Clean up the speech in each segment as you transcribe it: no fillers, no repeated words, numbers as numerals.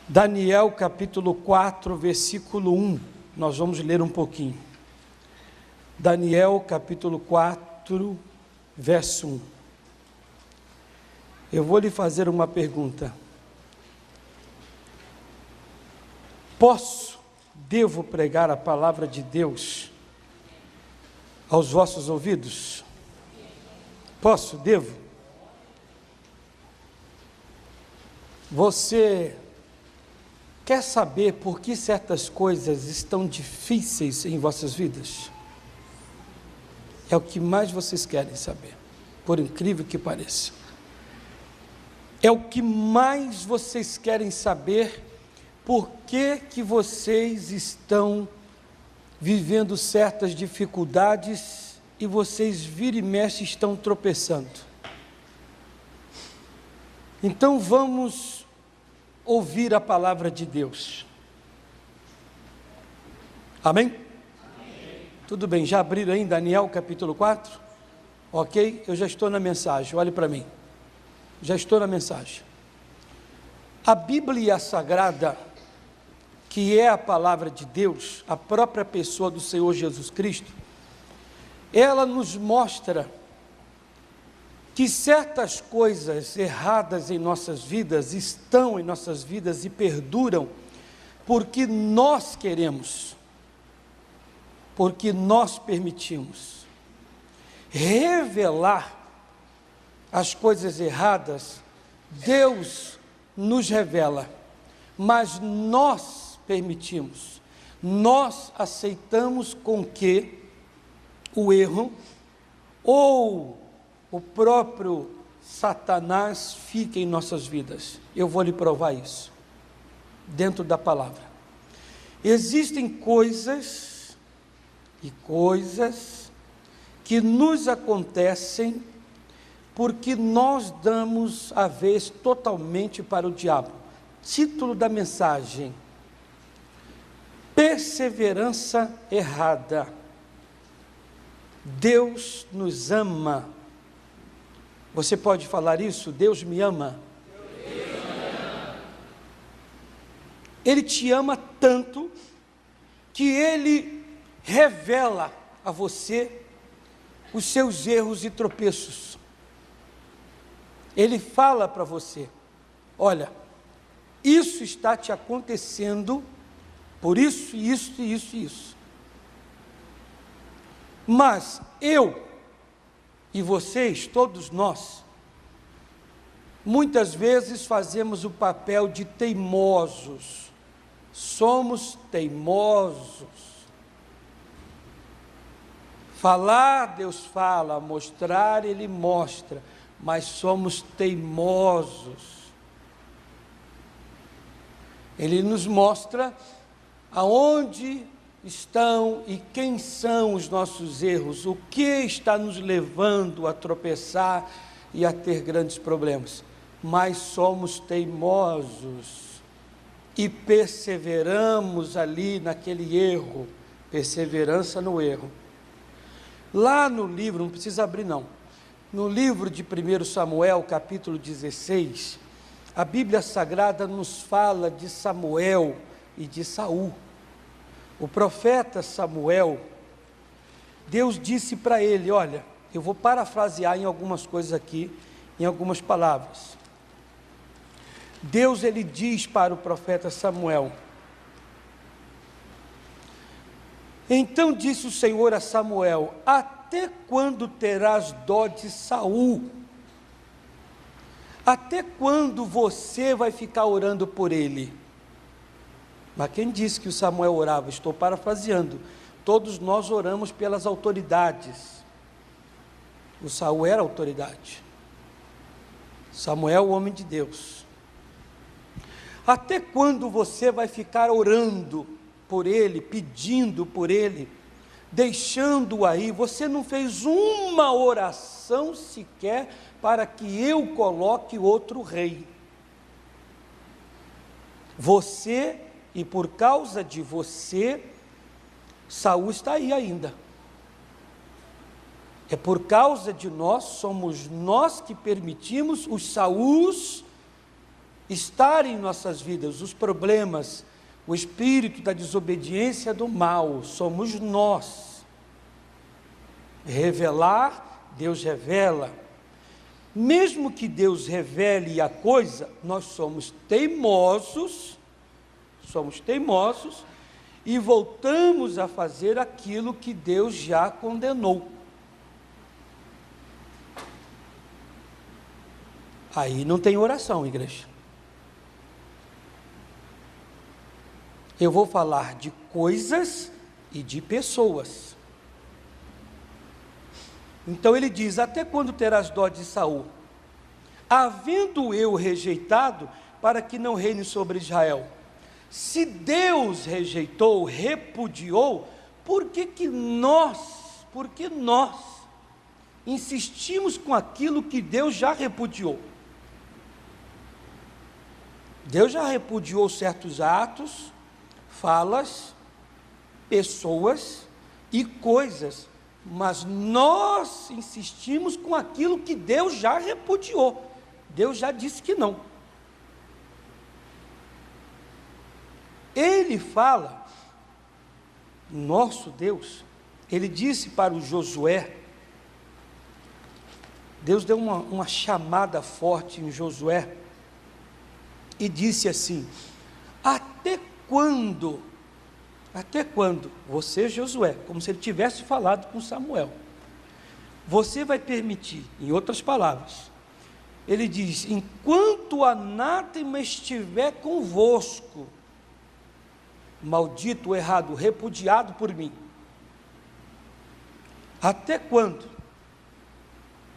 Daniel capítulo 4, versículo 1, nós vamos ler um pouquinho. Daniel capítulo 4, verso 1. Eu vou lhe fazer uma pergunta. Devo pregar a palavra de Deus aos vossos ouvidos? Devo? Você quer saber por que certas coisas estão difíceis em vossas vidas? É o que mais vocês querem saber, por incrível que pareça. É o que mais vocês querem saber, por que vocês estão vivendo certas dificuldades e vocês vira e mexe estão tropeçando. Então vamos ouvir a palavra de Deus. Amém? Amém. Tudo bem, já abriram aí em Daniel capítulo 4? Ok? Eu já estou na mensagem, olhe para mim. Já estou na mensagem. A Bíblia Sagrada, que é a palavra de Deus, a própria pessoa do Senhor Jesus Cristo, ela nos mostra que certas coisas erradas em nossas vidas estão em nossas vidas e perduram porque nós queremos, porque nós permitimos. Revelar as coisas erradas, Deus nos revela, mas nós permitimos, nós aceitamos com que o erro ou o próprio Satanás fica em nossas vidas. Eu vou lhe provar isso, dentro da palavra. Existem coisas que nos acontecem porque nós damos a vez totalmente para o diabo. Título da mensagem: perseverança errada. Deus nos ama. Você pode falar isso? Deus me ama. Ele te ama tanto que Ele revela a você os seus erros e tropeços. Ele fala para você: olha, isso está te acontecendo por isso, isso, isso e isso. Mas eu e vocês, todos nós, muitas vezes fazemos o papel de teimosos. Somos teimosos. Falar, Deus fala, mostrar, Ele mostra, mas somos teimosos. Ele nos mostra aonde estão e quem são os nossos erros, o que está nos levando a tropeçar e a ter grandes problemas. Mas somos teimosos e perseveramos ali naquele erro, perseverança no erro. Lá no livro, não precisa abrir não, no livro de 1 Samuel, capítulo 16, a Bíblia Sagrada nos fala de Samuel e de Saul. O profeta Samuel, Deus disse para ele, olha, eu vou parafrasear em algumas coisas aqui, em algumas palavras. Deus, ele diz para o profeta Samuel: então disse o Senhor a Samuel: até quando terás dó de Saul? Até quando você vai ficar orando por ele? Mas quem disse que o Samuel orava? Estou parafraseando. Todos nós oramos pelas autoridades. O Saul era autoridade. Samuel, o homem de Deus. Até quando você vai ficar orando por ele, pedindo por ele, deixando-o aí? Você não fez uma oração sequer para que eu coloque outro rei. Você, e por causa de você, Saul está aí ainda. É por causa de nós, somos nós que permitimos os Saús estar em nossas vidas, os problemas, o espírito da desobediência do mal, somos nós. Revelar, Deus revela. Mesmo que Deus revele a coisa, nós somos teimosos e voltamos a fazer aquilo que Deus já condenou. Aí não tem oração, igreja. Eu vou falar de coisas e de pessoas. Então ele diz: até quando terás dó de Saul, havendo eu rejeitado, para que não reine sobre Israel? Se Deus rejeitou, repudiou, por que nós insistimos com aquilo que Deus já repudiou? Deus já repudiou certos atos, falas, pessoas e coisas, mas nós insistimos com aquilo que Deus já repudiou. Deus já disse que não. Ele fala, nosso Deus, ele disse para o Josué, Deus deu uma chamada forte em Josué, e disse assim: até quando, você, Josué, como se ele tivesse falado com Samuel, você vai permitir, em outras palavras, ele diz: enquanto o anátema estiver convosco, maldito, errado, repudiado por mim, até quando?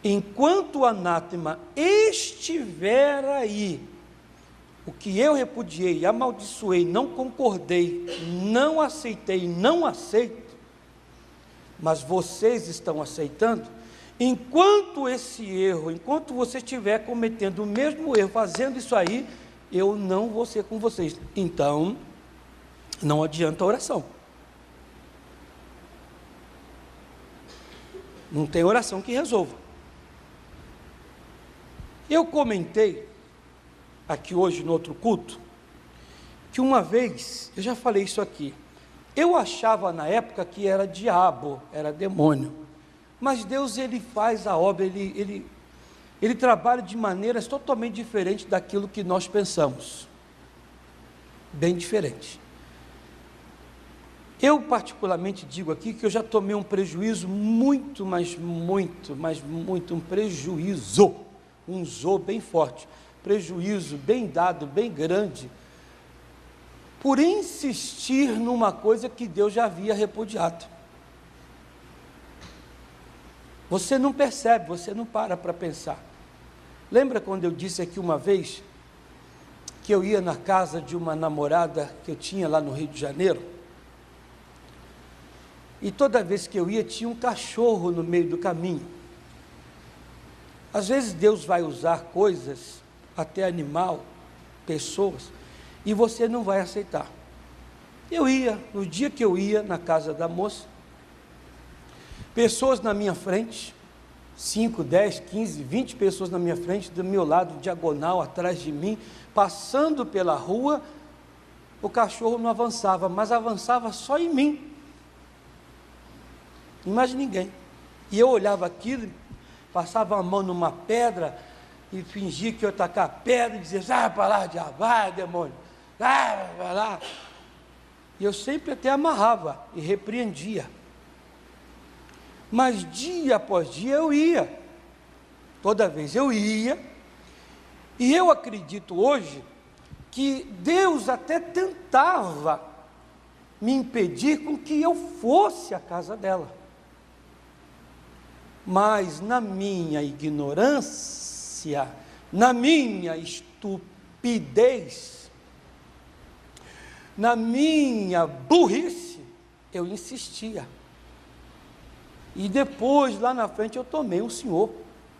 Enquanto o anátema estiver aí, o que eu repudiei, amaldiçoei, não concordei, não aceitei, não aceito, mas vocês estão aceitando, enquanto esse erro, enquanto você estiver cometendo o mesmo erro, fazendo isso aí, eu não vou ser com vocês. Então, não adianta a oração. Não tem oração que resolva. Eu comentei aqui hoje no outro culto, que uma vez, eu já falei isso aqui, eu achava na época que era diabo, era demônio, mas Deus, ele faz a obra, ele trabalha de maneiras totalmente diferentes daquilo que nós pensamos, bem diferente. Eu particularmente digo aqui que eu já tomei um prejuízo muito, um prejuízo, um zo bem forte, prejuízo bem dado, bem grande, por insistir numa coisa que Deus já havia repudiado. Você não percebe, você não para pensar. Lembra quando eu disse aqui uma vez, que eu ia na casa de uma namorada que eu tinha lá no Rio de Janeiro, e toda vez que eu ia, tinha um cachorro no meio do caminho. Às vezes Deus vai usar coisas, até animal, pessoas, e você não vai aceitar. Eu ia, no dia que eu ia na casa da moça, pessoas na minha frente, 5, 10, 15, 20 pessoas na minha frente, do meu lado, diagonal, atrás de mim, passando pela rua, o cachorro não avançava, mas avançava só em mim, não mais ninguém. E eu olhava aquilo, passava a mão numa pedra, e fingia que eu ia tacar a pedra, e dizia: vai para lá, diabo, vai, demônio, vai para lá. E eu sempre até amarrava e repreendia. Mas dia após dia eu ia, toda vez eu ia, e eu acredito hoje que Deus até tentava me impedir com que eu fosse à casa dela, mas na minha ignorância, na minha estupidez, na minha burrice, eu insistia. E depois, lá na frente, eu tomei um senhor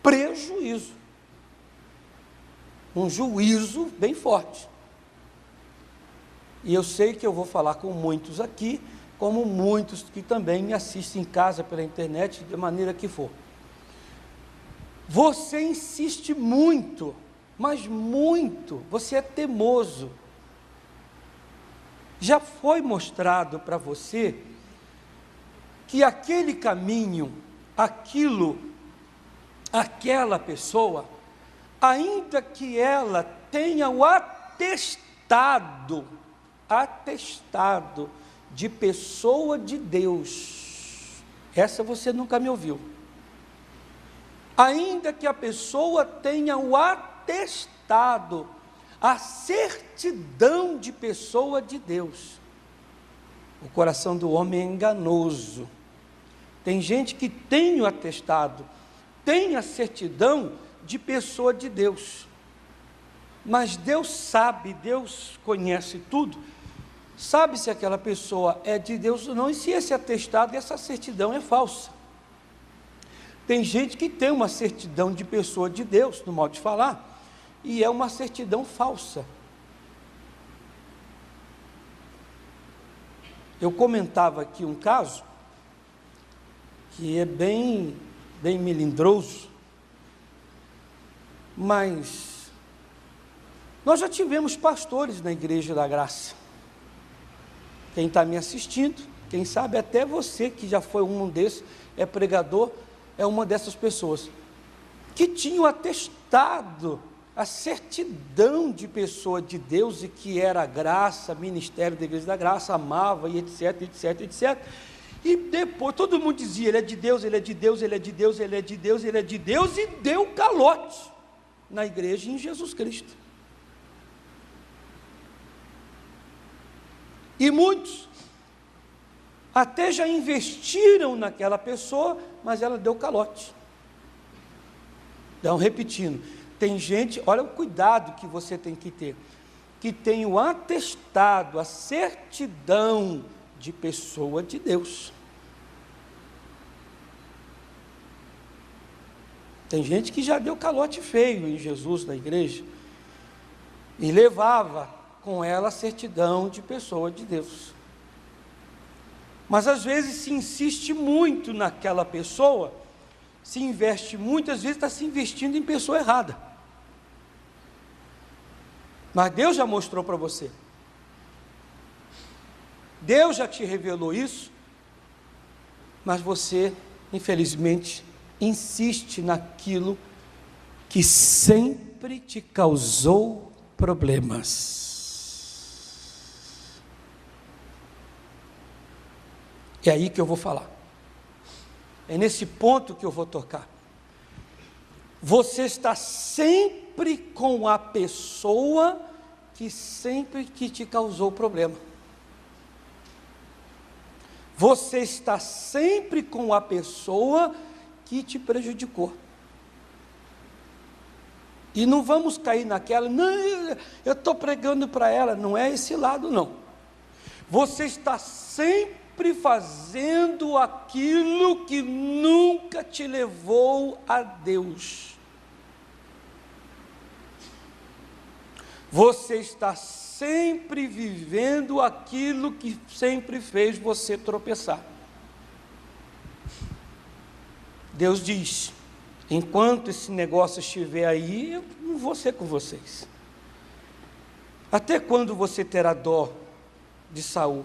prejuízo, um juízo bem forte. E eu sei que eu vou falar com muitos aqui, como muitos que também me assistem em casa pela internet, de maneira que for. Você insiste muito mas muito, você é teimoso. Já foi mostrado para você que aquele caminho, aquela pessoa, ainda que ela tenha o atestado de pessoa de Deus, essa você nunca me ouviu, ainda que a pessoa tenha o atestado, a certidão de pessoa de Deus, o coração do homem é enganoso. Tem gente que tem o atestado, tem a certidão de pessoa de Deus, mas Deus sabe, Deus conhece tudo, sabe se aquela pessoa é de Deus ou não, e se esse atestado, essa certidão é falsa. Tem gente que tem uma certidão de pessoa de Deus, no modo de falar, e é uma certidão falsa. Eu comentava aqui um caso, que é bem melindroso, mas nós já tivemos pastores na Igreja da Graça. Quem está me assistindo, quem sabe até você que já foi um desses, é pregador, é uma dessas pessoas, que tinham atestado, a certidão de pessoa de Deus, e que era a graça, ministério da Igreja da Graça, amava, e etc, etc, etc, e depois todo mundo dizia, ele é de Deus, ele é de Deus, ele é de Deus, ele é de Deus, ele é de Deus, e deu calote na igreja e em Jesus Cristo. E muitos até já investiram naquela pessoa, mas ela deu calote. Então, repetindo, tem gente, olha o cuidado que você tem que ter, que tem o atestado, a certidão de pessoa de Deus. Tem gente que já deu calote feio em Jesus na igreja, e levava com ela a certidão de pessoa de Deus. Mas às vezes se insiste muito naquela pessoa, se investe muitas vezes, está se investindo em pessoa errada. Mas Deus já mostrou para você, Deus já te revelou isso, mas você, infelizmente, insiste naquilo que sempre te causou problemas. É aí que eu vou falar, é nesse ponto que eu vou tocar. Você está sempre com a pessoa que sempre que te causou problema. Você está sempre com a pessoa que te prejudicou. E não vamos cair naquela, não, eu estou pregando para ela, não é esse lado não. Você está sempre fazendo aquilo que nunca te levou a Deus. Você está sempre vivendo aquilo que sempre fez você tropeçar. Deus diz, enquanto esse negócio estiver aí, eu não vou ser com vocês. Até quando você terá dó de Saul?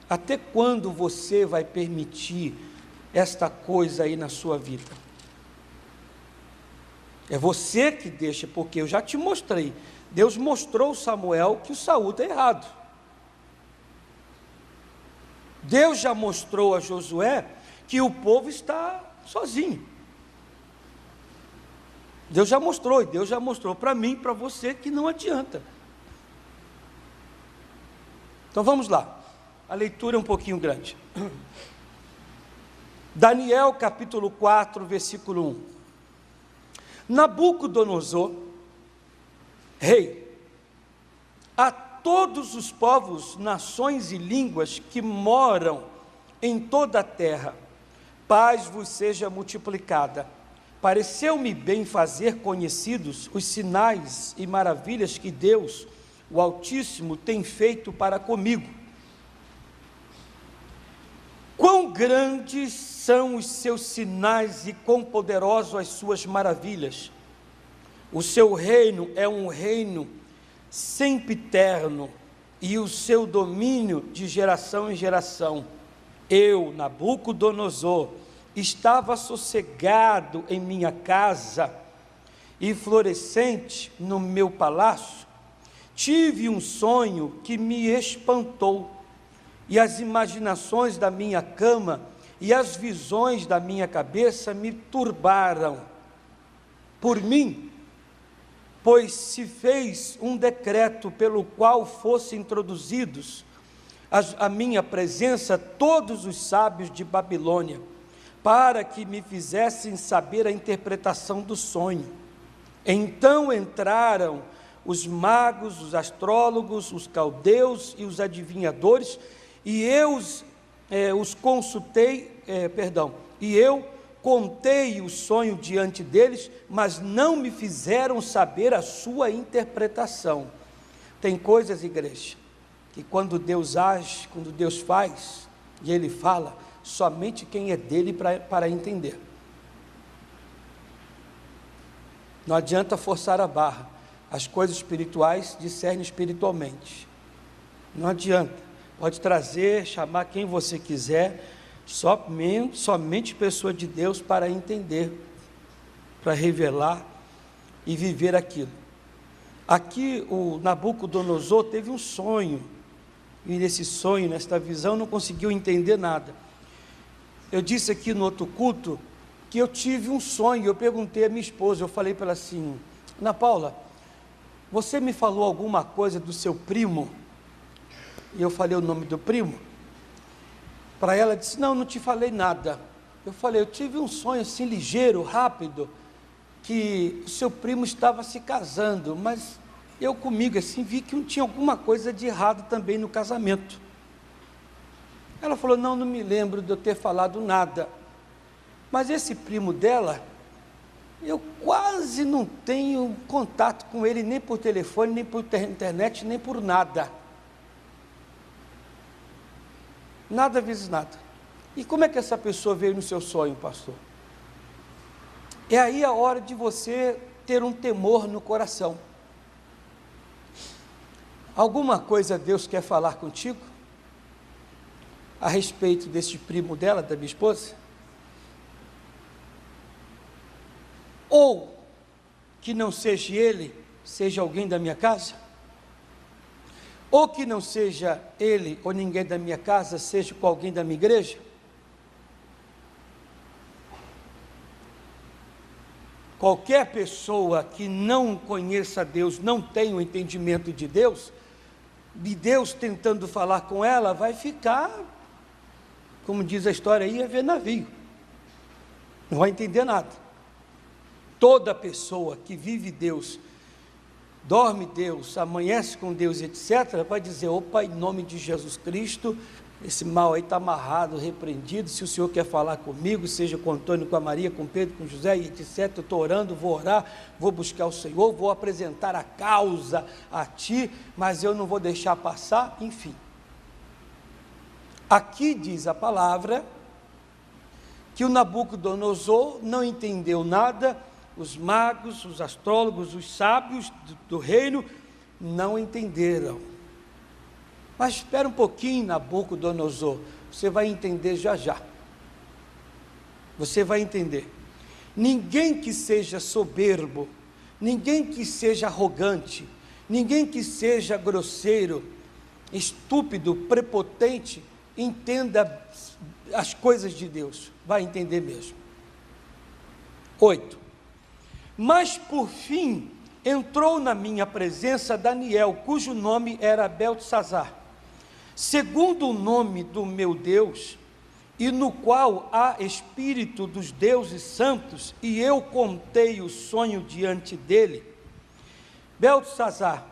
Até quando você vai permitir esta coisa aí na sua vida? É você que deixa, porque eu já te mostrei. Deus mostrou a Samuel que o Saul está errado. Deus já mostrou a Josué que o povo está sozinho. Deus já mostrou, e Deus já mostrou para mim, para você, que não adianta. Então vamos lá, a leitura é um pouquinho grande. Daniel capítulo 4, versículo 1. Nabucodonosor, rei, a todos os povos, nações e línguas que moram em toda a terra, paz vos seja multiplicada. Pareceu-me bem fazer conhecidos os sinais e maravilhas que Deus, o Altíssimo, tem feito para comigo. Quão grandes são os seus sinais e quão poderosas as suas maravilhas! O seu reino é um reino sempiterno, e o seu domínio de geração em geração. Eu, Nabucodonosor, estava sossegado em minha casa e florescente no meu palácio. Tive um sonho que me espantou, e as imaginações da minha cama e as visões da minha cabeça me turbaram. Por mim, pois se fez um decreto pelo qual fossem introduzidos à minha presença todos os sábios de Babilônia, para que me fizessem saber a interpretação do sonho. Então entraram os magos, os astrólogos, os caldeus e os adivinhadores, e eu contei o sonho diante deles, mas não me fizeram saber a sua interpretação. Tem coisas, igreja, que quando Deus age, quando Deus faz, e Ele fala, somente quem é dele para entender. Não adianta forçar a barra. As coisas espirituais discernem espiritualmente. Não adianta. Pode trazer, chamar quem você quiser, somente pessoa de Deus para entender, para revelar e viver aquilo. Aqui o Nabucodonosor teve um sonho, e nesse sonho, nesta visão, não conseguiu entender nada. Eu disse aqui no outro culto que eu tive um sonho. Eu perguntei à minha esposa, eu falei para ela assim: Ana Paula, você me falou alguma coisa do seu primo? E eu falei o nome do primo. Para ela, disse: não te falei nada. Eu falei: eu tive um sonho assim ligeiro, rápido, que o seu primo estava se casando, mas eu comigo assim vi que tinha alguma coisa de errado também no casamento. Ela falou: não me lembro de eu ter falado nada, mas esse primo dela, eu quase não tenho contato com ele, nem por telefone, nem por internet, nem por nada. Nada vezes nada. E como é que essa pessoa veio no seu sonho, pastor? É aí a hora de você ter um temor no coração. Alguma coisa Deus quer falar contigo a respeito desse primo dela, da minha esposa? Ou que não seja ele, seja alguém da minha casa? Ou que não seja ele ou ninguém da minha casa, seja com alguém da minha igreja? Qualquer pessoa que não conheça Deus, não tenha o entendimento de Deus tentando falar com ela, vai ficar, como diz a história aí, a ver navio. Não vai entender nada. Toda pessoa que vive Deus, dorme Deus, amanhece com Deus, etc., vai dizer: opa, em nome de Jesus Cristo, esse mal aí está amarrado, repreendido. Se o Senhor quer falar comigo, seja com Antônio, com a Maria, com Pedro, com José, etc., eu estou orando, vou orar, vou buscar o Senhor, vou apresentar a causa a Ti, mas eu não vou deixar passar, enfim. Aqui diz a palavra que o Nabucodonosor não entendeu nada. Os magos, os astrólogos, os sábios do reino não entenderam. Mas espera um pouquinho, Nabucodonosor, você vai entender já já. Você vai entender. Ninguém que seja soberbo, ninguém que seja arrogante, ninguém que seja grosseiro, estúpido, prepotente, entenda as coisas de Deus. Vai entender mesmo. 8. Mas por fim entrou na minha presença Daniel, cujo nome era Beltesazar, segundo o nome do meu Deus, e no qual há espírito dos deuses santos, e eu contei o sonho diante dele. Beltesazar,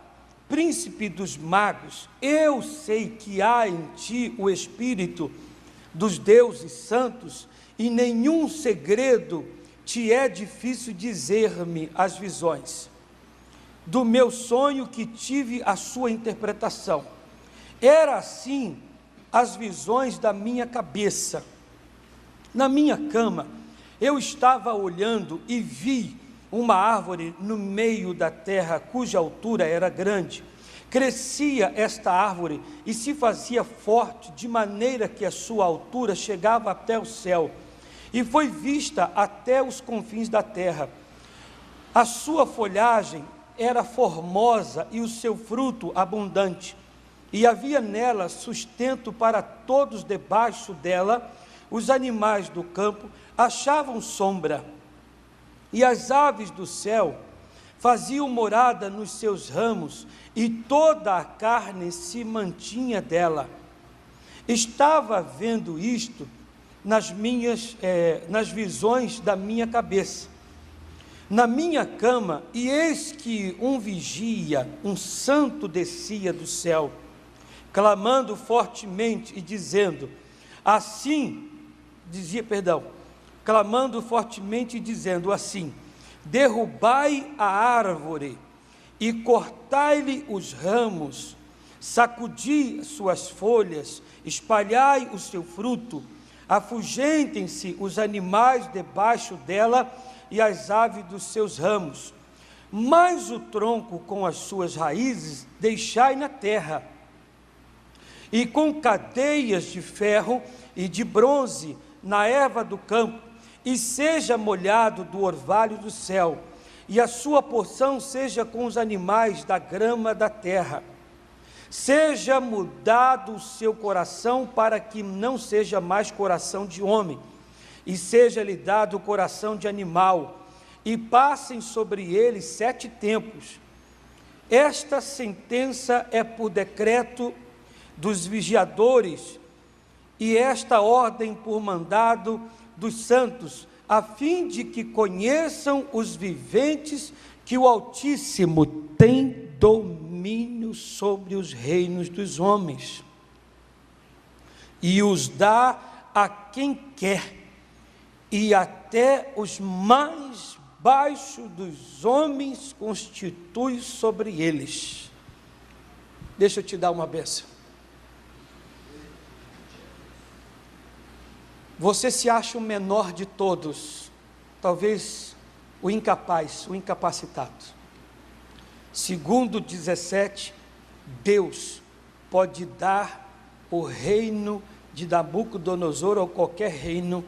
príncipe dos magos, eu sei que há em ti o espírito dos deuses santos, e nenhum segredo te é difícil dizer-me as visões. Do meu sonho que tive a sua interpretação. Era assim as visões da minha cabeça. Na minha cama, eu estava olhando e vi uma árvore no meio da terra, cuja altura era grande. Crescia esta árvore e se fazia forte, de maneira que a sua altura chegava até o céu, e foi vista até os confins da terra. A sua folhagem era formosa e o seu fruto abundante, e havia nela sustento para todos debaixo dela. Os animais do campo achavam sombra, e as aves do céu faziam morada nos seus ramos, e toda a carne se mantinha dela. Estava vendo isto nas visões da minha cabeça, na minha cama, e eis que um vigia, um santo, descia do céu, clamando fortemente e dizendo assim, derrubai a árvore e cortai-lhe os ramos, sacudi suas folhas, espalhai o seu fruto, afugentem-se os animais debaixo dela e as aves dos seus ramos, mas o tronco com as suas raízes deixai na terra, e com cadeias de ferro e de bronze na erva do campo, e seja molhado do orvalho do céu, e a sua porção seja com os animais da grama da terra. Seja mudado o seu coração, para que não seja mais coração de homem, e seja-lhe dado o coração de animal, e passem sobre ele 7 tempos. Esta sentença é por decreto dos vigiadores, e esta ordem por mandado dos santos, a fim de que conheçam os viventes que o Altíssimo tem domínio sobre os reinos dos homens, e os dá a quem quer, e até os mais baixos dos homens constitui sobre eles. Deixa eu te dar uma bênção. Você se acha o menor de todos, talvez o incapaz, o incapacitado. Segundo 17, Deus pode dar o reino de Nabucodonosor ou qualquer reino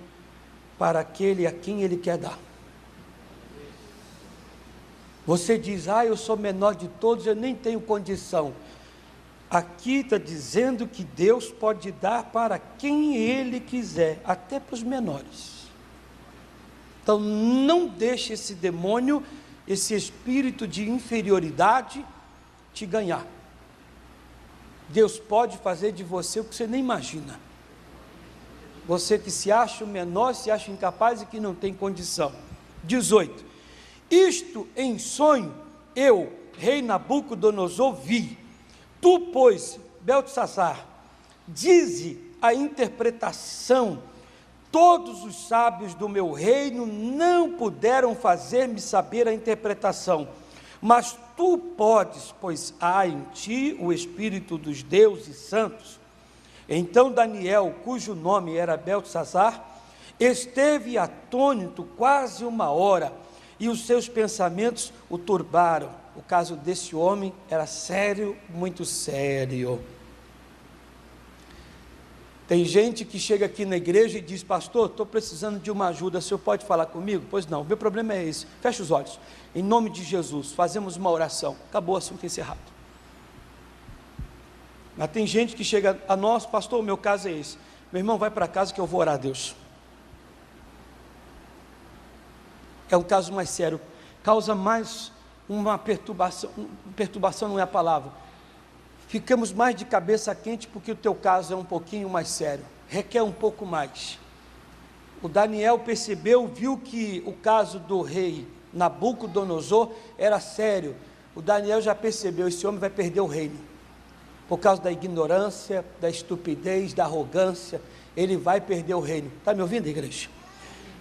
para aquele a quem Ele quer dar. Você diz, eu sou menor de todos, eu nem tenho condição. Aqui está dizendo que Deus pode dar para quem Ele quiser, até para os menores. Então não deixe esse demônio, esse espírito de inferioridade te ganhar. Deus pode fazer de você o que você nem imagina. Você que se acha o menor, se acha incapaz e que não tem condição. 18. Isto em sonho eu, rei Nabucodonosor, vi. Tu, pois, Beltesazar, dize a interpretação. Todos os sábios do meu reino não puderam fazer-me saber a interpretação, mas tu podes, pois há em ti o Espírito dos deuses santos. Então Daniel, cujo nome era Beltesazar, esteve atônito quase 1 hora, e os seus pensamentos o turbaram. O caso desse homem era sério, muito sério. Tem gente que chega aqui na igreja e diz, pastor, estou precisando de uma ajuda, o senhor pode falar comigo? Pois não, meu problema é esse. Feche os olhos, em nome de Jesus, fazemos uma oração, acabou o assunto encerrado. Mas tem gente que chega a nós, pastor, o meu caso é esse. Meu irmão, vai para casa que eu vou orar a Deus. É um caso mais sério, causa mais uma perturbação não é a palavra, ficamos mais de cabeça quente, porque o teu caso é um pouquinho mais sério, requer um pouco mais. O Daniel percebeu, viu que o caso do rei Nabucodonosor era sério. O Daniel já percebeu, esse homem vai perder o reino, por causa da ignorância, da estupidez, da arrogância, ele vai perder o reino. Está me ouvindo, igreja?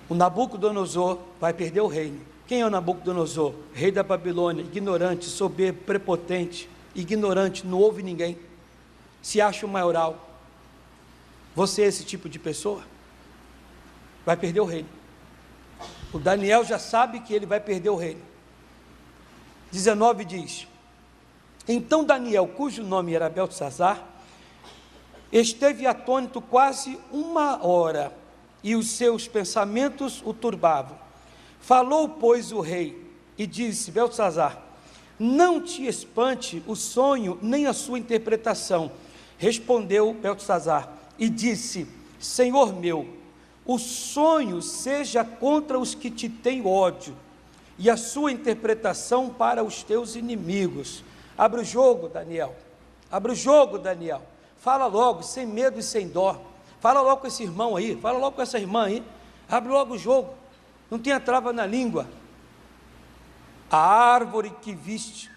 O Nabucodonosor vai perder o reino. Quem é o Nabucodonosor? Rei da Babilônia, ignorante, soberbo, prepotente, ignorante, não ouve ninguém, se acha o maioral. Você é esse tipo de pessoa? Vai perder o reino. O Daniel já sabe que ele vai perder o reino. 19 diz: então Daniel, cujo nome era Beltesazar, esteve atônito quase 1 hora, e os seus pensamentos o turbavam. Falou, pois, o rei, e disse: Beltesazar, não te espante o sonho, nem a sua interpretação. Respondeu Beltesazar, e disse: Senhor meu, o sonho seja contra os que te têm ódio, e a sua interpretação para os teus inimigos. Abre o jogo, Daniel. Abre o jogo, Daniel. Fala logo, sem medo e sem dó. Fala logo com esse irmão aí. Fala logo com essa irmã aí. Abre logo o jogo. Não tenha trava na língua. A árvore que viste,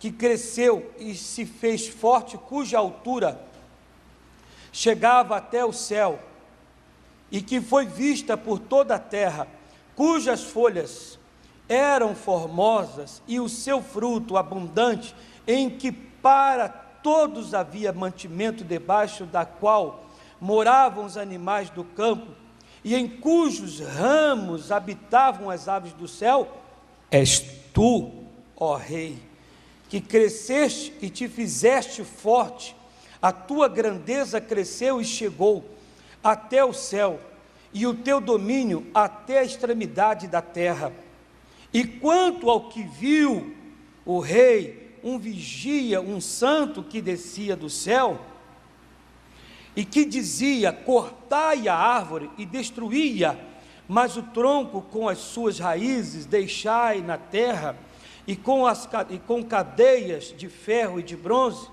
que cresceu e se fez forte, cuja altura chegava até o céu, e que foi vista por toda a terra, cujas folhas eram formosas, e o seu fruto abundante, em que para todos havia mantimento, debaixo da qual moravam os animais do campo, e em cujos ramos habitavam as aves do céu, és tu, ó rei, que cresceste e te fizeste forte, a tua grandeza cresceu e chegou até o céu, e o teu domínio até a extremidade da terra. E quanto ao que viu o rei, um vigia, um santo que descia do céu, e que dizia: cortai a árvore e destruí-a, mas o tronco com as suas raízes deixai na terra, e com cadeias de ferro e de bronze,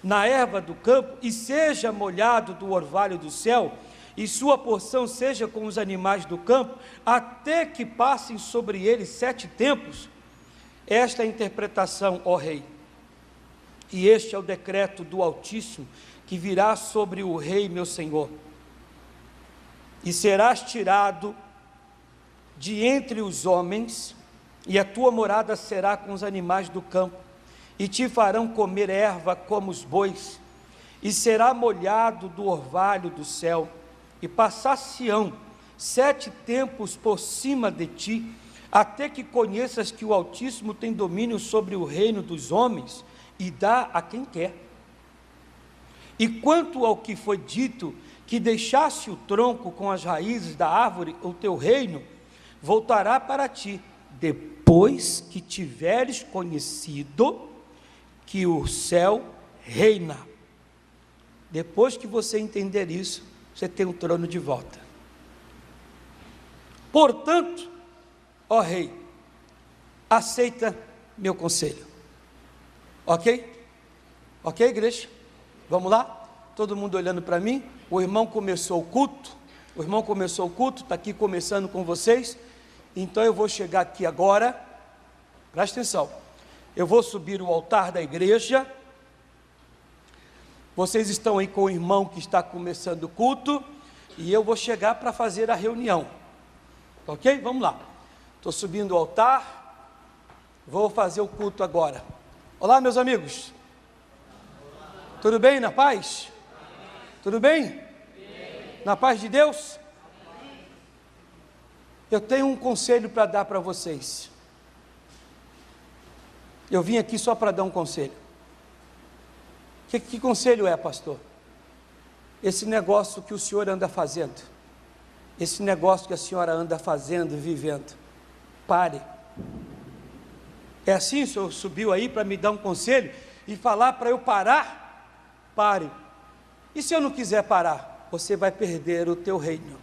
na erva do campo, e seja molhado do orvalho do céu, e sua porção seja com os animais do campo, até que passem sobre ele 7 tempos. Esta é a interpretação, ó rei, e este é o decreto do Altíssimo, que virá sobre o rei meu senhor. E serás tirado de entre os homens, e a tua morada será com os animais do campo, e te farão comer erva como os bois, e será molhado do orvalho do céu, e passar-se-ão 7 tempos por cima de ti, até que conheças que o Altíssimo tem domínio sobre o reino dos homens, e dá a quem quer. E quanto ao que foi dito, que deixasse o tronco com as raízes da árvore, o teu reino voltará para ti, depois que tiveres conhecido que o céu reina. Depois que você entender isso, você tem um trono de volta. Portanto, ó rei, aceita meu conselho. Ok? Ok, igreja? Vamos lá? Todo mundo olhando para mim. O irmão começou o culto. Está aqui começando com vocês. Então eu vou chegar aqui agora. Presta atenção. Eu vou subir o altar da igreja. Vocês estão aí com o irmão que está começando o culto. E eu vou chegar para fazer a reunião. Ok? Vamos lá. Estou subindo o altar. Vou fazer o culto agora. Olá, meus amigos. Tudo bem, na paz? Tudo bem? Na paz de Deus? Eu tenho um conselho para dar para vocês. Eu vim aqui só para dar um conselho. Que conselho é, pastor? Esse negócio que o senhor anda fazendo, esse negócio que a senhora anda fazendo, vivendo, pare. É assim? O senhor subiu aí para me dar um conselho e falar para eu parar? Pare. E se eu não quiser parar? Você vai perder o teu reino,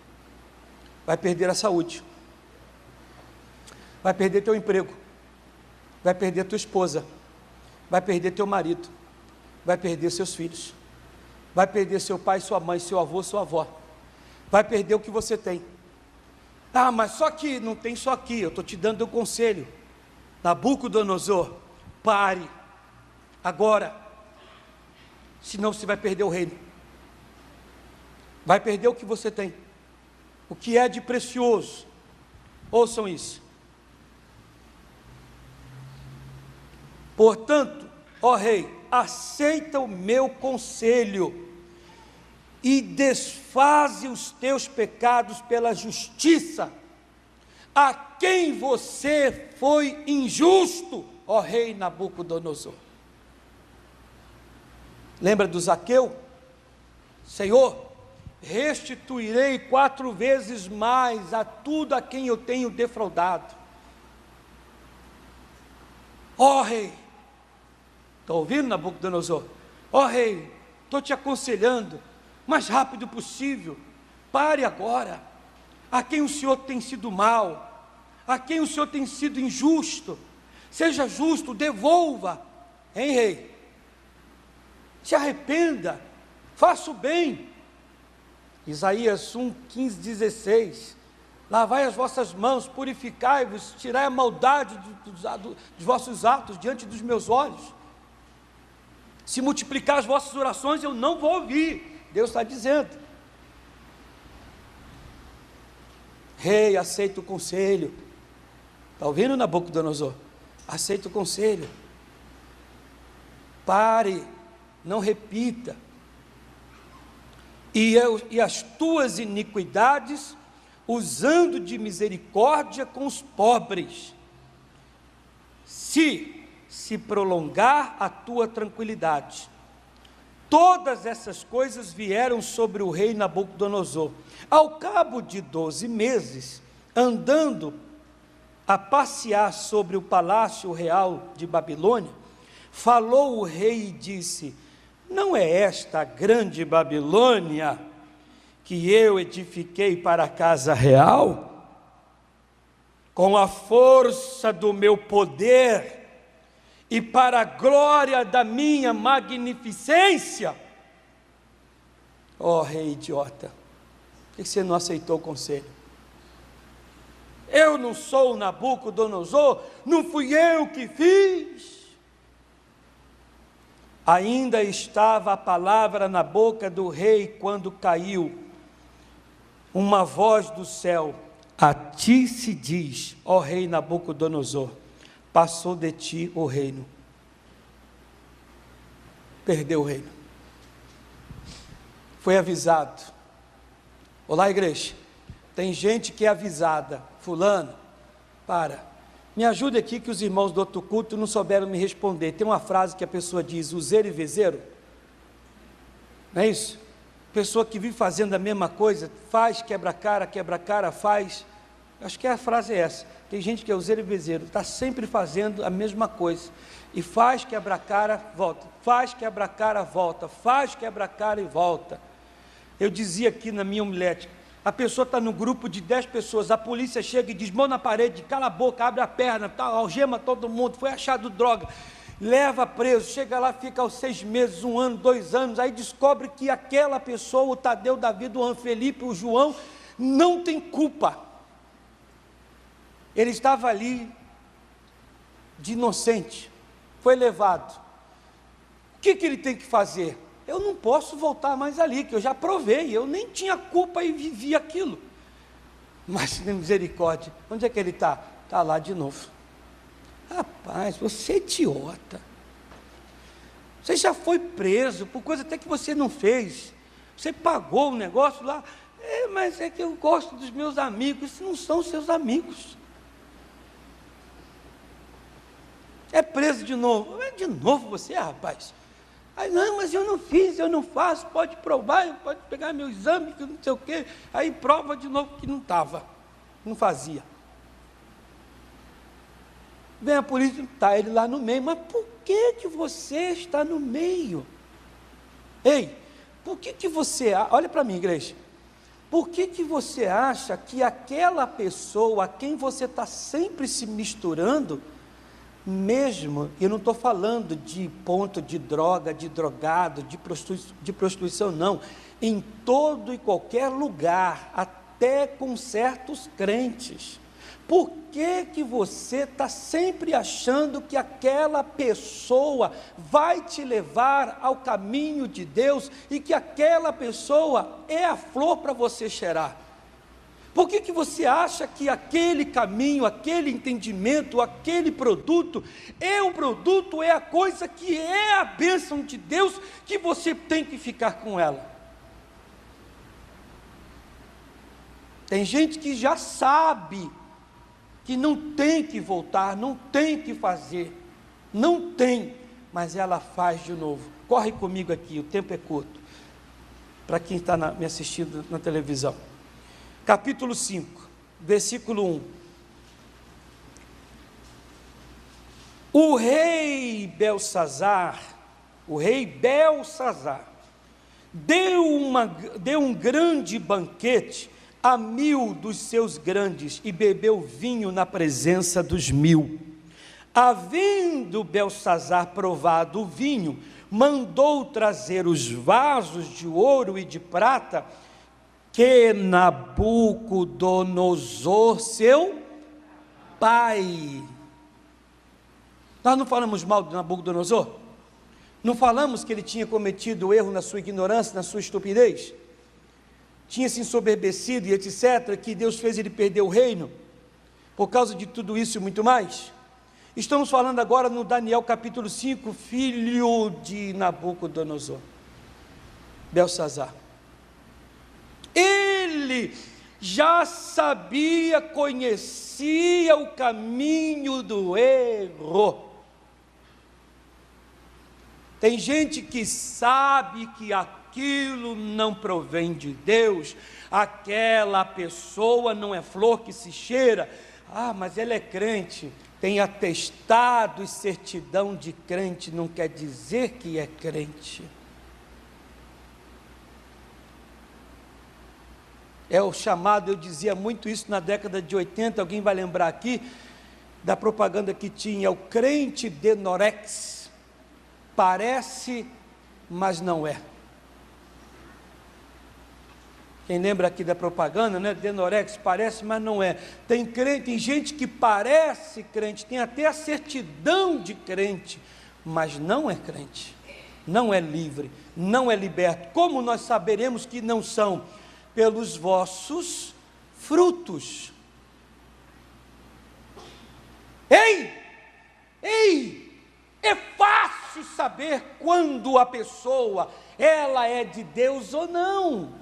vai perder a saúde, vai perder teu emprego, vai perder tua esposa, vai perder teu marido, vai perder seus filhos, vai perder seu pai, sua mãe, seu avô, sua avó, vai perder o que você tem. Ah, mas só que não tem só aqui. Eu estou te dando um conselho. Nabucodonosor, pare agora, senão você vai perder o reino, vai perder o que você tem, o que é de precioso. Ouçam isso. Portanto, ó rei, aceita o meu conselho e desfaze os teus pecados pela justiça, a quem você foi injusto, ó rei Nabucodonosor. Lembra do Zaqueu? Senhor, restituirei 4 vezes mais a tudo a quem eu tenho defraudado. Ó rei, está ouvindo, Nabucodonosor? Ó rei, estou te aconselhando, mais rápido possível, pare agora. A quem o Senhor tem sido mal, a quem o Senhor tem sido injusto, seja justo, devolva, hein rei? Se arrependa, faça o bem. Isaías 1, 15, 16, lavai as vossas mãos, purificai-vos, tirai a maldade dos vossos atos diante dos meus olhos. Se multiplicar as vossas orações, eu não vou ouvir, Deus está dizendo. Rei, aceita o conselho. Está ouvindo, Nabucodonosor? Aceita o conselho. Pare, não repita. E as tuas iniquidades, usando de misericórdia com os pobres, se prolongar a tua tranquilidade. Todas essas coisas vieram sobre o rei Nabucodonosor. Ao cabo de 12 meses, andando a passear sobre o palácio real de Babilônia, falou o rei e disse: não é esta a grande Babilônia que eu edifiquei para a casa real? Com a força do meu poder e para a glória da minha magnificência. Ó rei idiota, por que você não aceitou o conselho? Eu não sou o Nabucodonosor, não fui eu que fiz. Ainda estava a palavra na boca do rei quando caiu uma voz do céu: a ti se diz, ó rei Nabucodonosor, passou de ti o reino. Perdeu o reino. Foi avisado. Olá, igreja. Tem gente que é avisada. Fulano, me ajude aqui que os irmãos do outro culto não souberam me responder. Tem uma frase que a pessoa diz, useiro e vezeiro. Não é isso? Pessoa que vive fazendo a mesma coisa, faz, quebra a cara, faz. Acho que a frase é essa. Tem gente que é useiro e vezeiro, está sempre fazendo a mesma coisa. E faz, quebra a cara, volta. Faz, quebra a cara, volta. Faz, quebra a cara e volta. Eu dizia aqui na minha homilética, a pessoa está no grupo de 10 pessoas, a polícia chega e diz, mão na parede, cala a boca, abre a perna, tá, algema todo mundo, foi achado droga, leva preso, chega lá, fica aos 6 meses, 1 ano, 2 anos, aí descobre que aquela pessoa, o Tadeu, o David, o Felipe, o João, não tem culpa. Ele estava ali de inocente, foi levado. O que ele tem que fazer? Eu não posso voltar mais ali, que eu já provei, eu nem tinha culpa e vivi aquilo. Mas, misericórdia, onde é que ele está? Está lá de novo. Rapaz, você é idiota. Você já foi preso por coisa até que você não fez. Você pagou o negócio lá. Mas é que eu gosto dos meus amigos. Esses não são seus amigos. É preso de novo. De novo você, rapaz. Aí, não, mas eu não fiz, eu não faço, pode provar, pode pegar meu exame, que não sei o quê. Aí prova de novo que não estava, não fazia. Vem a polícia, está ele lá no meio, mas por que você está no meio? Ei, por que você, olha para mim, igreja, por que você acha que aquela pessoa a quem você está sempre se misturando, mesmo, eu não estou falando de ponto de droga, de drogado, de prostituição, não, em todo e qualquer lugar, até com certos crentes, por que você está sempre achando que aquela pessoa vai te levar ao caminho de Deus e que aquela pessoa é a flor para você cheirar? Por que você acha que aquele caminho, aquele entendimento, aquele produto, é o produto, é a coisa que é a bênção de Deus, que você tem que ficar com ela? Tem gente que já sabe que não tem que voltar, não tem que fazer, não tem, mas ela faz de novo. Corre comigo aqui, o tempo é curto, para quem está me assistindo na televisão. Capítulo 5, versículo 1. O rei Belsazar, deu um grande banquete a 1000 dos seus grandes e bebeu vinho na presença dos 1000. Havendo Belsazar provado o vinho, mandou trazer os vasos de ouro e de prata que Nabucodonosor, seu pai. Nós não falamos mal de Nabucodonosor? Não falamos que ele tinha cometido erro na sua ignorância, na sua estupidez? Tinha se ensoberbecido e etc., que Deus fez ele perder o reino, por causa de tudo isso e muito mais? Estamos falando agora no Daniel capítulo 5, filho de Nabucodonosor, Belsazar. Ele já sabia, conhecia o caminho do erro. Tem gente que sabe que aquilo não provém de Deus, aquela pessoa não é flor que se cheira. Ah, mas ela é crente, tem atestado e certidão de crente, não quer dizer que é crente. É o chamado, eu dizia muito isso na década de 80, alguém vai lembrar aqui, da propaganda que tinha, o crente Denorex. Parece, mas não é. Quem lembra aqui da propaganda, né? Denorex, parece, mas não é. Tem crente, tem gente que parece crente, tem até a certidão de crente, mas não é crente, não é livre, não é liberto. Como nós saberemos que não são? Pelos vossos frutos. Ei! É fácil saber quando a pessoa, ela é de Deus ou não.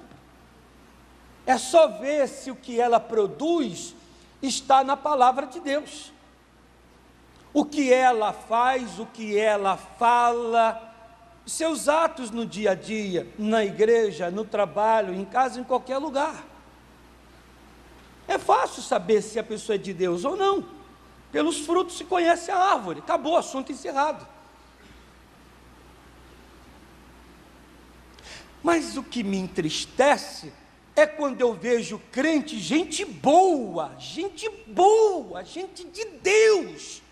É só ver se o que ela produz está na palavra de Deus. O que ela faz, o que ela fala, seus atos no dia a dia, na igreja, no trabalho, em casa, em qualquer lugar. É fácil saber se a pessoa é de Deus ou não. Pelos frutos se conhece a árvore. Acabou, assunto encerrado. Mas o que me entristece é quando eu vejo crente, gente de Deus,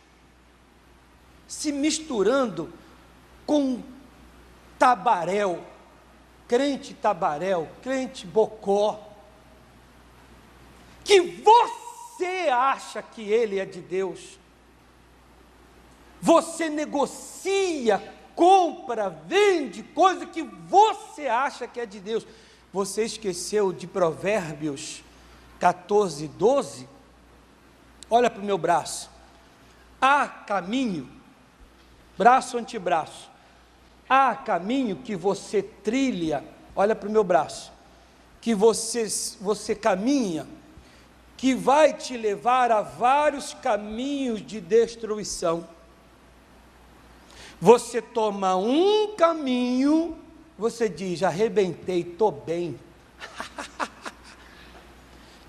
se misturando com tabaréu, crente bocó, que você acha que ele é de Deus, você negocia, compra, vende, coisa que você acha que é de Deus. Você esqueceu de Provérbios 14, 12? Olha para o meu braço. Há caminho, braço antebraço, há caminho que você trilha, olha para o meu braço, que você caminha, que vai te levar a vários caminhos de destruição. Você toma um caminho, você diz, arrebentei, estou bem.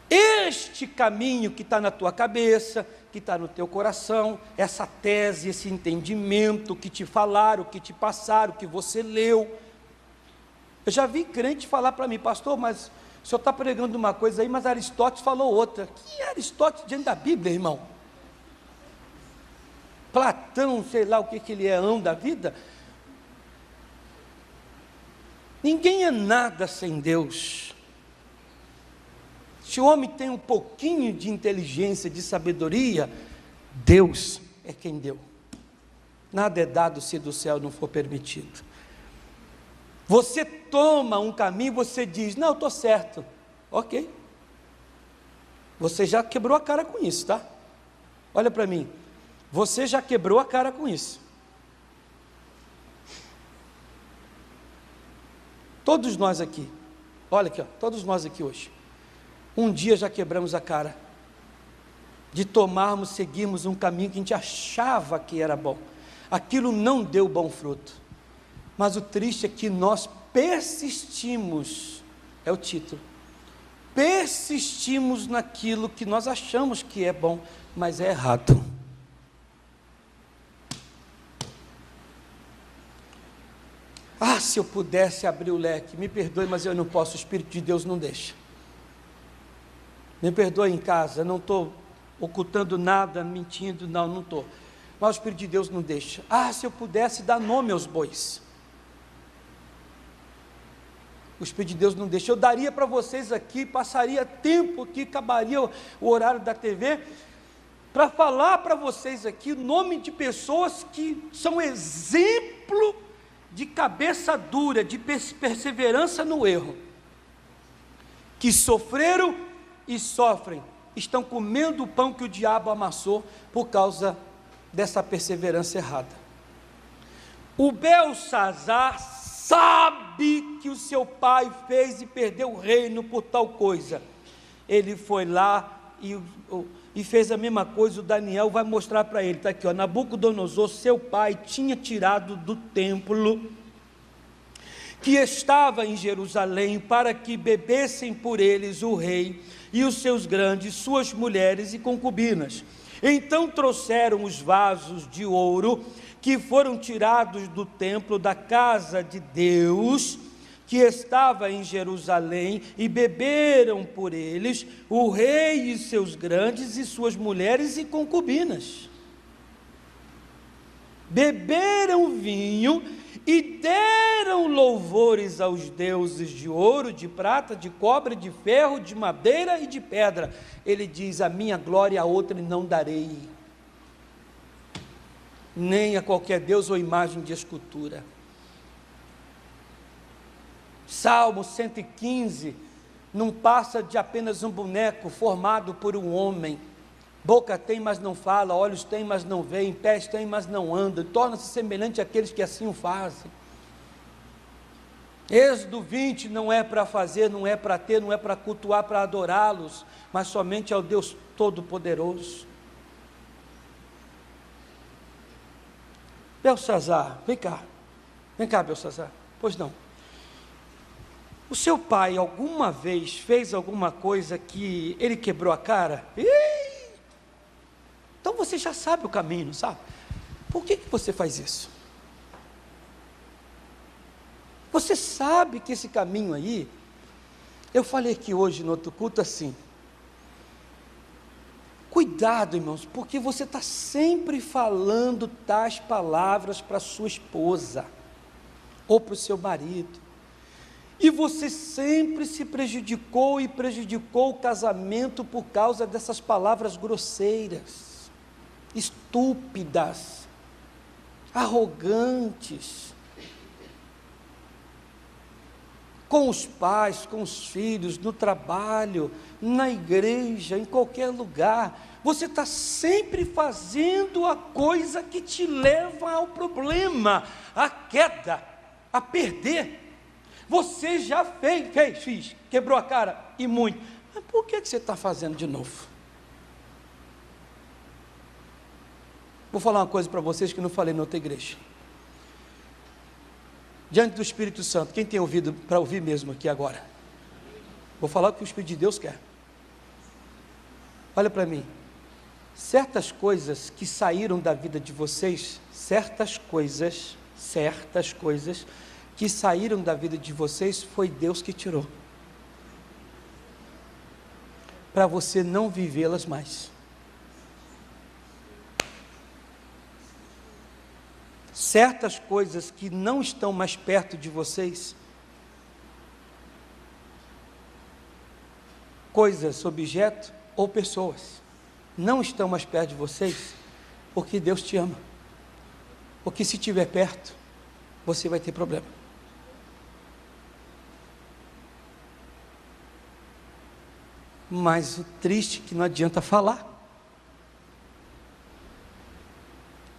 Este caminho que está na tua cabeça, que está no teu coração, essa tese, esse entendimento que te falaram, que te passaram, que você leu. Eu já vi crente falar para mim, pastor, mas o senhor está pregando uma coisa aí, mas Aristóteles falou outra. Que Aristóteles diante da Bíblia, irmão? Platão, sei lá o que ele é, ão da vida. Ninguém é nada sem Deus. Se o homem tem um pouquinho de inteligência, de sabedoria, Deus é quem deu. Nada é dado se do céu não for permitido. Você toma um caminho, você diz, não, eu estou certo. Ok. Você já quebrou a cara com isso, tá? Olha para mim. Você já quebrou a cara com isso. Todos nós aqui, olha aqui, ó, todos nós aqui hoje, um dia já quebramos a cara de tomarmos, seguirmos um caminho que a gente achava que era bom. Aquilo não deu bom fruto. Mas o triste é que nós persistimos, é o título, persistimos naquilo que nós achamos que é bom, mas é errado. Ah, se eu pudesse abrir o leque, me perdoe, mas eu não posso, o Espírito de Deus não deixa. Me perdoe em casa, não estou ocultando nada, mentindo, não estou. Mas o Espírito de Deus não deixa. Ah, se eu pudesse dar nome aos bois. O Espírito de Deus não deixa. Eu daria para vocês aqui, passaria tempo aqui, acabaria o horário da TV, para falar para vocês aqui o nome de pessoas que são exemplo de cabeça dura, de perseverança no erro, que sofreram e sofrem, estão comendo o pão que o diabo amassou por causa dessa perseverança errada. O Belsazar sabe que o seu pai fez e perdeu o reino por tal coisa. Ele foi lá e fez a mesma coisa. O Daniel vai mostrar para ele, está aqui, ó, Nabucodonosor, seu pai, tinha tirado do templo que estava em Jerusalém, para que bebessem por eles o rei e os seus grandes, suas mulheres e concubinas. Então trouxeram os vasos de ouro que foram tirados do templo da casa de Deus, que estava em Jerusalém, e beberam por eles o rei e seus grandes e suas mulheres e concubinas. Beberam vinho e deram louvores aos deuses de ouro, de prata, de cobre, de ferro, de madeira e de pedra. Ele diz, a minha glória a outra não darei, nem a qualquer deus ou imagem de escultura. Salmo 115, não passa de apenas um boneco formado por um homem. Boca tem, mas não fala, olhos tem, mas não veem, pés tem, mas não andam, torna-se semelhante àqueles que assim o fazem. Êxodo 20 não é para fazer, não é para ter, não é para cultuar, para adorá-los, mas somente ao Deus Todo-Poderoso. Belsazar, vem cá, Belsazar, pois não. O seu pai alguma vez fez alguma coisa que ele quebrou a cara? Então você já sabe o caminho, não sabe? Por que você faz isso? Você sabe que esse caminho aí, eu falei aqui hoje no outro culto assim, cuidado, irmãos, porque você está sempre falando tais palavras para sua esposa, ou para o seu marido, e você sempre se prejudicou e prejudicou o casamento por causa dessas palavras grosseiras, estúpidas, arrogantes, com os pais, com os filhos, no trabalho, na igreja, em qualquer lugar. Você está sempre fazendo a coisa que te leva ao problema, à queda, a perder. Você já fez, quebrou a cara e muito, mas por que você está fazendo de novo? Vou falar uma coisa para vocês que não falei na outra igreja. Diante do Espírito Santo, quem tem ouvido para ouvir mesmo aqui agora? Vou falar o que o Espírito de Deus quer. Olha para mim. Certas coisas que saíram da vida de vocês, certas coisas que saíram da vida de vocês, foi Deus que tirou. Para você não vivê-las mais. Certas coisas que não estão mais perto de vocês, coisas, objetos ou pessoas, não estão mais perto de vocês, porque Deus te ama, porque se estiver perto, você vai ter problema. Mas o triste é que não adianta falar.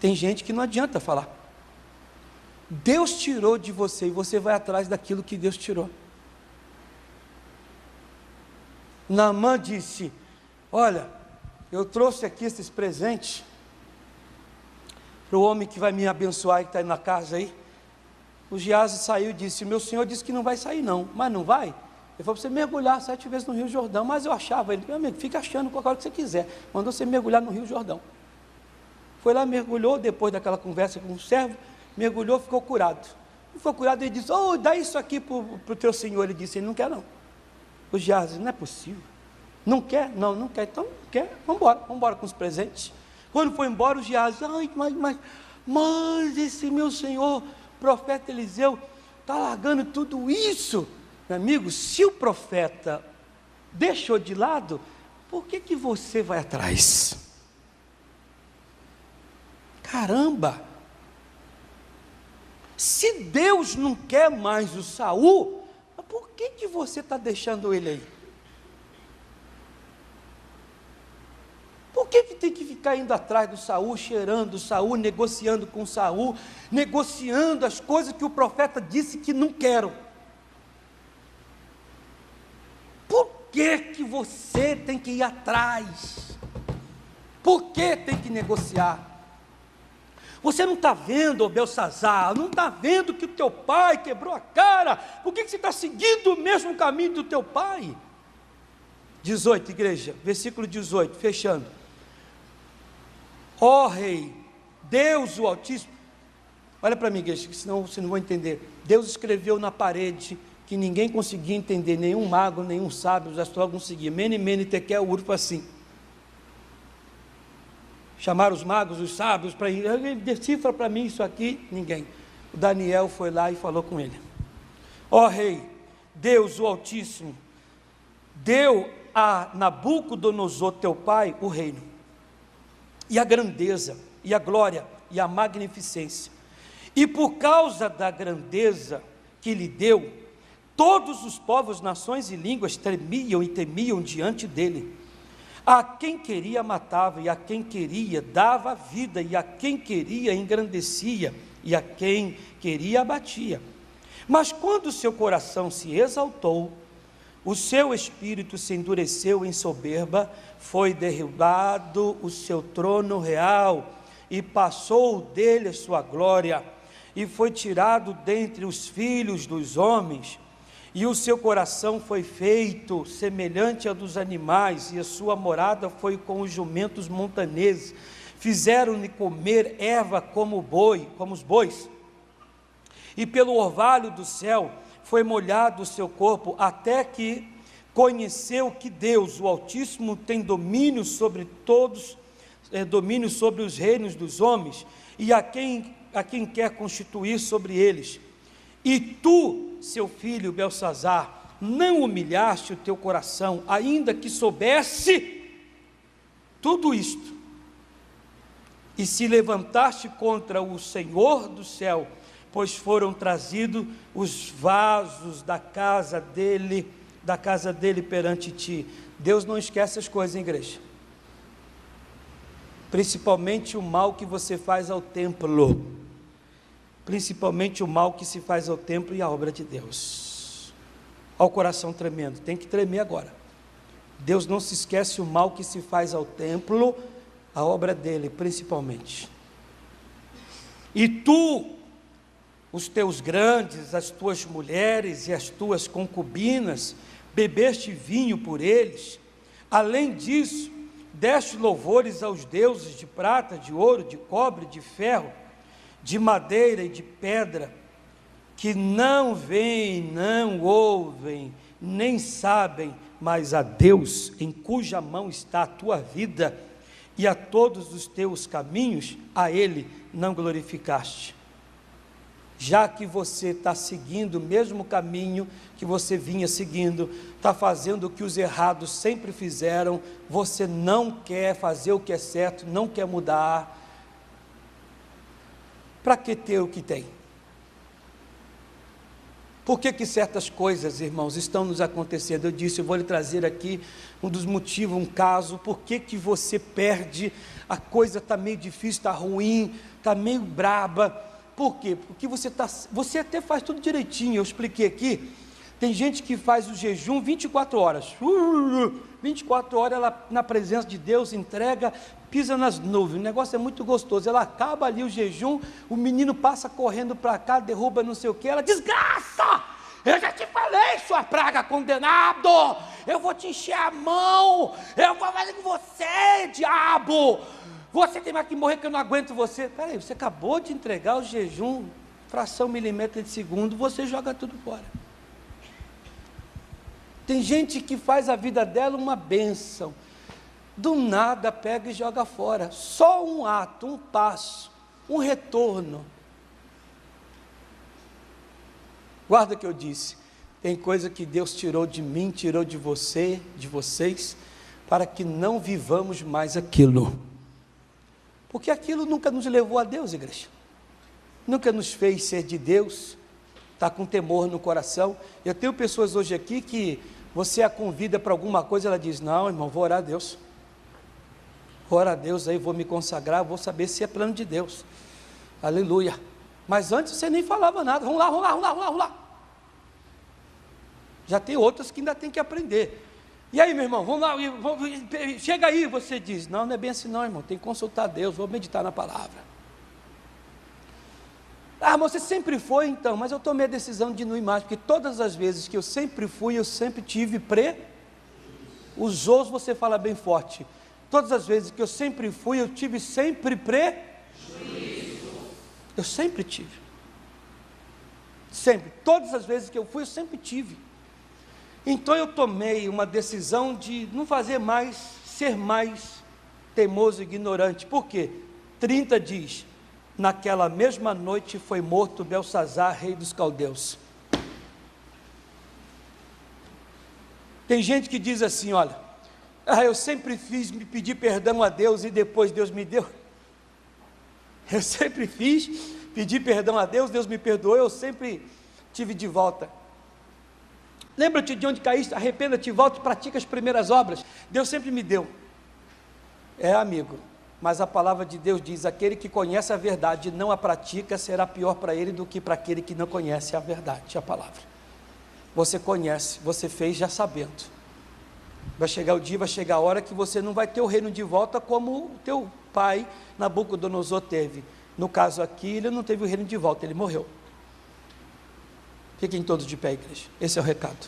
Tem gente que não adianta falar. Deus tirou de você e você vai atrás daquilo que Deus tirou. Naamã disse, olha, eu trouxe aqui esses presentes para o homem que vai me abençoar e que está aí na casa aí. O Giase saiu e disse: meu senhor disse que não vai sair não, mas não vai? Ele falou para você mergulhar 7 vezes no Rio Jordão, mas eu achava, ele, meu amigo, fica achando qualquer hora que você quiser, mandou você mergulhar no Rio Jordão. Foi lá, mergulhou, depois daquela conversa com o servo, mergulhou, ficou curado. Ficou curado, ele disse: oh, dá isso aqui para o teu senhor. Ele disse: ele não quer não. O Giase: não é possível. Não quer? Não, não quer. Então, não quer, vamos embora com os presentes. Quando foi embora, o Giase: ai, mas esse meu senhor, profeta Eliseu, está largando tudo isso. Meu amigo, se o profeta deixou de lado, por que você vai atrás? Caramba! Se Deus não quer mais o Saul, por que você está deixando ele aí? Por que tem que ficar indo atrás do Saul, cheirando o Saul, negociando com o Saul, negociando as coisas que o profeta disse que não quero? Por que você tem que ir atrás? Por que tem que negociar? Você não está vendo, Belsazar, não está vendo que o teu pai quebrou a cara? Por que você está seguindo o mesmo caminho do teu pai? 18, igreja, versículo 18, fechando. Ó rei, Deus o Altíssimo, olha para mim, igreja, senão você não vai entender. Deus escreveu na parede que ninguém conseguia entender, nenhum mago, nenhum sábio, os astrólogos conseguiam. Mene, mene, tekel, urpa, assim. Chamaram os magos, os sábios, para ir, decifra para mim isso aqui, ninguém. O Daniel foi lá e falou com ele. Ó rei, Deus o Altíssimo, deu a Nabucodonosor teu pai o reino, e a grandeza, e a glória, e a magnificência, e por causa da grandeza que lhe deu, todos os povos, nações e línguas tremiam e temiam diante dele. A quem queria matava, e a quem queria dava vida, e a quem queria engrandecia, e a quem queria abatia. Mas quando o seu coração se exaltou, o seu espírito se endureceu em soberba, foi derrubado o seu trono real, e passou dele a sua glória, e foi tirado dentre os filhos dos homens, e o seu coração foi feito semelhante ao dos animais, e a sua morada foi com os jumentos montaneses, fizeram-lhe comer erva como os bois, e pelo orvalho do céu foi molhado o seu corpo, até que conheceu que Deus, o Altíssimo, tem domínio sobre todos, domínio sobre os reinos dos homens, e a quem quer constituir sobre eles. E tu, seu filho Belsazar, não humilhaste o teu coração, ainda que soubesse tudo isto, e se levantaste contra o Senhor do céu, pois foram trazidos os vasos da casa dele perante ti. Deus não esquece as coisas, hein, igreja? Principalmente o mal que você faz ao templo. Principalmente o mal que se faz ao templo e à obra de Deus. Ao coração tremendo, tem que tremer agora. Deus não se esquece o mal que se faz ao templo, a obra dele principalmente. E tu, os teus grandes, as tuas mulheres e as tuas concubinas, bebeste vinho por eles. Além disso, deste louvores aos deuses de prata, de ouro, de cobre, de ferro, de madeira e de pedra, que não veem, não ouvem, nem sabem, mas a Deus, em cuja mão está a tua vida, e a todos os teus caminhos, a Ele não glorificaste. Já que você está seguindo o mesmo caminho que você vinha seguindo, está fazendo o que os errados sempre fizeram, você não quer fazer o que é certo, não quer mudar, para que ter o que tem? Por que certas coisas, irmãos, estão nos acontecendo? Eu disse, eu vou lhe trazer aqui um dos motivos, um caso. Por que você perde? A coisa está meio difícil, está ruim, está meio braba. Por quê? Porque você até faz tudo direitinho. Eu expliquei aqui, Tem gente que faz o jejum 24 horas. 24 horas ela na presença de Deus, entrega, pisa nas nuvens. O negócio é muito gostoso. Ela acaba ali o jejum, o menino passa correndo para cá, derruba não sei o que, ela, desgraça! Eu já te falei, sua praga condenado! Eu vou te encher a mão! Eu vou fazer com você, diabo! Você tem mais que morrer que eu não aguento você. Peraí, você acabou de entregar o jejum, fração milímetro de segundo, você joga tudo fora. Tem gente que faz a vida dela uma bênção, do nada pega e joga fora. Só um ato, um passo, um retorno. Guarda o que eu disse, tem coisa que Deus tirou de mim, tirou de você, de vocês, para que não vivamos mais aquilo. Porque aquilo nunca nos levou a Deus, igreja. Nunca nos fez ser de Deus, está com temor no coração. Eu tenho pessoas hoje aqui que você a convida para alguma coisa, ela diz, não, irmão, vou orar a Deus. Vou orar a Deus, aí vou me consagrar, vou saber se é plano de Deus. Aleluia. Mas antes você nem falava nada, vamos lá. Já tem outras que ainda tem que aprender. E aí, meu irmão, vamos lá, chega aí, você diz, não é bem assim não, irmão, tem que consultar a Deus, vou meditar na palavra. Ah, mas você sempre foi então, mas eu tomei a decisão de não ir mais, porque todas as vezes que eu sempre fui, eu sempre tive os os você fala bem forte, todas as vezes que eu sempre fui, eu tive sempre eu sempre tive, sempre, todas as vezes que eu fui, eu sempre tive. Então eu tomei uma decisão de não fazer mais, ser mais teimoso e ignorante. Por quê? 30 diz, naquela mesma noite foi morto Belsazar, rei dos caldeus. Tem gente que diz assim, olha, eu sempre fiz me pedir perdão a Deus e depois Deus me deu. Eu sempre fiz, pedi perdão a Deus, Deus me perdoou, eu sempre tive de volta. Lembra-te de onde caíste, arrependa-te, volta e pratica as primeiras obras. Deus sempre me deu. Amigo, mas a palavra de Deus diz, aquele que conhece a verdade e não a pratica, será pior para ele do que para aquele que não conhece a verdade, a palavra. Você conhece, você fez já sabendo. Vai chegar o dia, vai chegar a hora que você não vai ter o reino de volta como o teu pai Nabucodonosor teve. No caso aqui, ele não teve o reino de volta, ele morreu. Fiquem todos de pé, igreja. Esse é o recado.